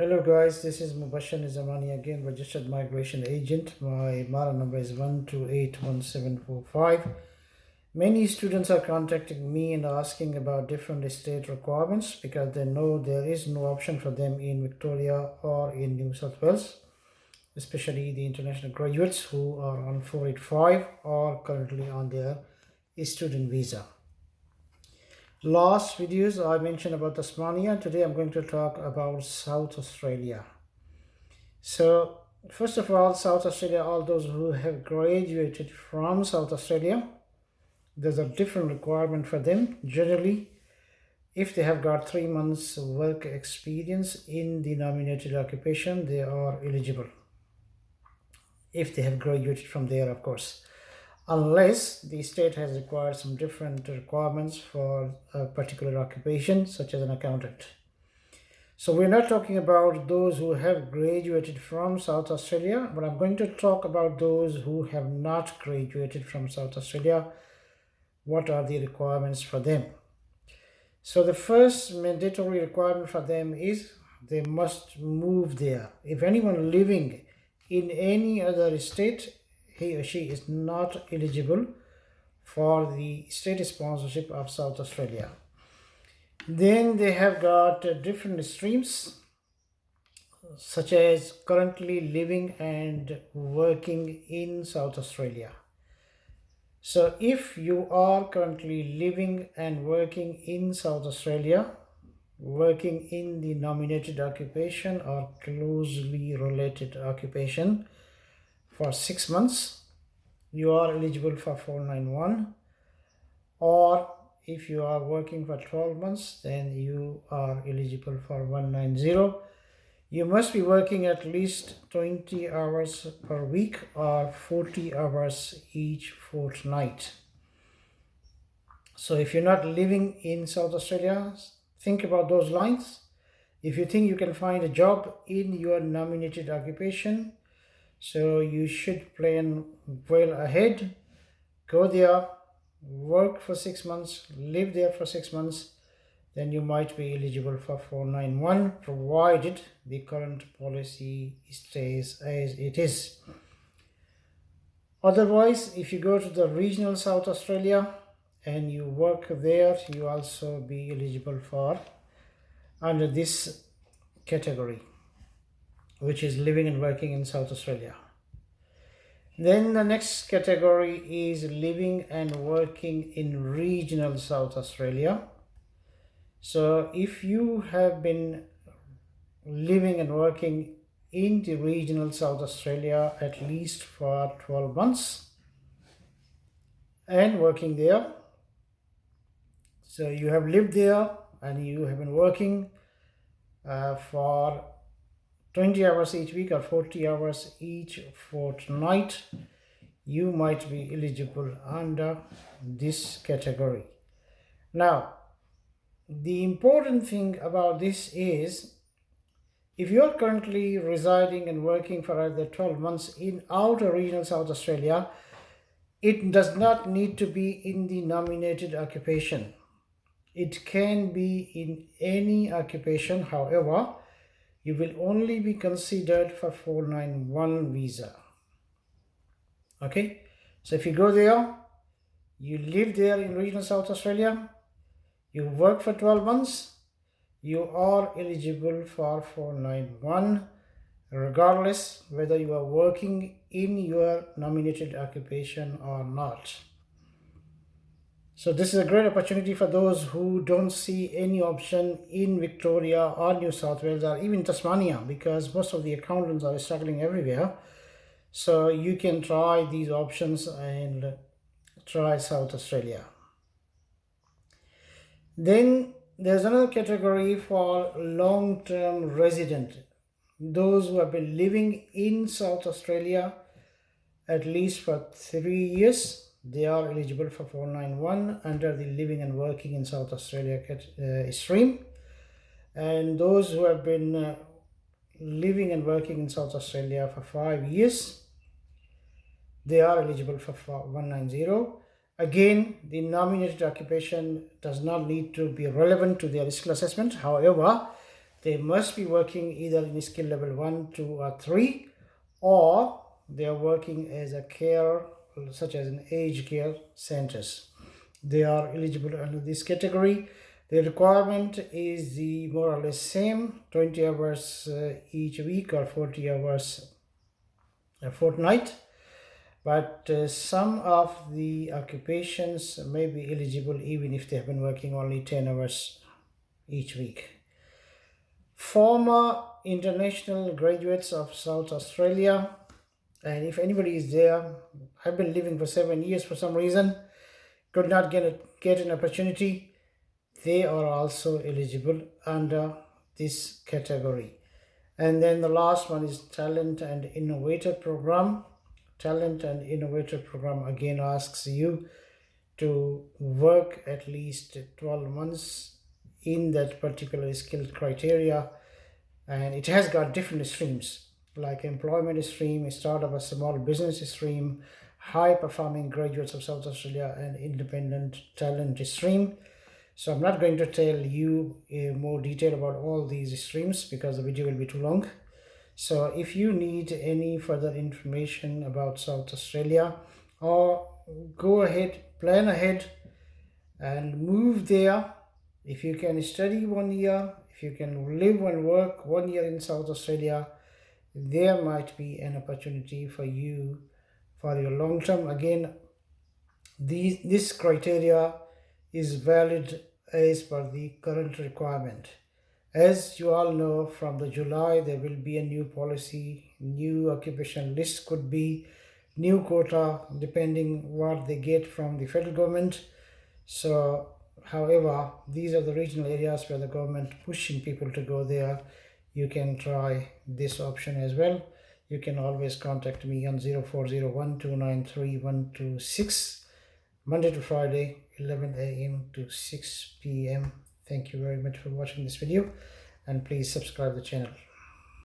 Hello guys, this is Mubashir Nizamani again, registered migration agent. My MARA number is 1281745. Many students are contacting me and asking about different state requirements because they know there is no option for them in Victoria or in New South Wales, especially the international graduates who are on 485 or currently on their student visa. Last videos I mentioned about Tasmania. Today I'm going to talk about South Australia. So first of all, South Australia, all those who have graduated from South Australia, there's a different requirement for them. Generally, if they have got 3 months work experience in the nominated occupation, they are eligible. If they have graduated from there, of course, unless the state has required some different requirements for a particular occupation, such as an accountant. So we're not talking about those who have graduated from South Australia, but I'm going to talk about those who have not graduated from South Australia. What are the requirements for them? So the first mandatory requirement for them is they must move there. If anyone living in any other state, he or she is not eligible for the state sponsorship of South Australia. Then they have got different streams, such as currently living and working in South Australia. So if you are currently living and working in South Australia, working in the nominated occupation or closely related occupation for 6 months, you are eligible for 491. Or if you are working for 12 months, then you are eligible for 190. You must be working at least 20 hours per week or 40 hours each fortnight. So if you're not living in South Australia, think about those lines. If you think you can find a job in your nominated occupation, so you should plan well ahead. Go there, work for 6 months, live there for 6 months, then you might be eligible for 491, provided the current policy stays as it is. Otherwise, if you go to the regional South Australia and you work there, you also be eligible for under this category, which is living and working in South Australia. Then the next category is living and working in regional South Australia. So if you have been living and working in the regional South Australia at least for 12 months and working there, so you have lived there and you have been working for 20 hours each week or 40 hours each fortnight, you might be eligible under this category. Now, the important thing about this is, if you are currently residing and working for either 12 months in outer regional South Australia, it does not need to be in the nominated occupation. It can be in any occupation. However, you will only be considered for 491 visa. Okay, so if you go there, you live there in regional South Australia, you work for 12 months, you are eligible for 491, regardless whether you are working in your nominated occupation or not. So this is a great opportunity for those who don't see any option in Victoria or New South Wales or even Tasmania, because most of the accountants are struggling everywhere. So you can try these options and try South Australia. Then there's another category for long-term resident. Those who have been living in South Australia at least for 3 years, they are eligible for 491 under the living and working in South Australia stream. And those who have been living and working in South Australia for 5 years, they are eligible for 190. Again, the nominated occupation does not need to be relevant to their skill assessment. However, they must be working either in skill level 1, 2, or 3, or they are working as a care, such as in aged care centers. They are eligible under this category. The requirement is the more or less same, 20 hours each week or 40 hours a fortnight. But some of the occupations may be eligible even if they have been working only 10 hours each week. Former international graduates of South Australia, and if anybody is there, I've been living for 7 years for some reason, could not get an opportunity, they are also eligible under this category. And then the last one is Talent and Innovator Program. Talent and Innovator Program again asks you to work at least 12 months in that particular skill criteria, and it has got different streams like employment stream, startup, a small business stream, high performing graduates of South Australia, and independent talent stream. So I'm not going to tell you more detail about all these streams because the video will be too long. So if you need any further information about South Australia, or go ahead, plan ahead and move there. If you can study 1 year, if you can live and work 1 year in South Australia, there might be an opportunity for you for your long term. Again, this criteria is valid as per the current requirement. As you all know, from the July there will be a new policy, new occupation list could be, new quota depending what they get from the federal government. So however, these are the regional areas where the government pushing people to go there. You can try this option as well. You can always contact me on 0401293126, Monday to Friday, 11 a.m. to 6 p.m. Thank you very much for watching this video, and please subscribe the channel.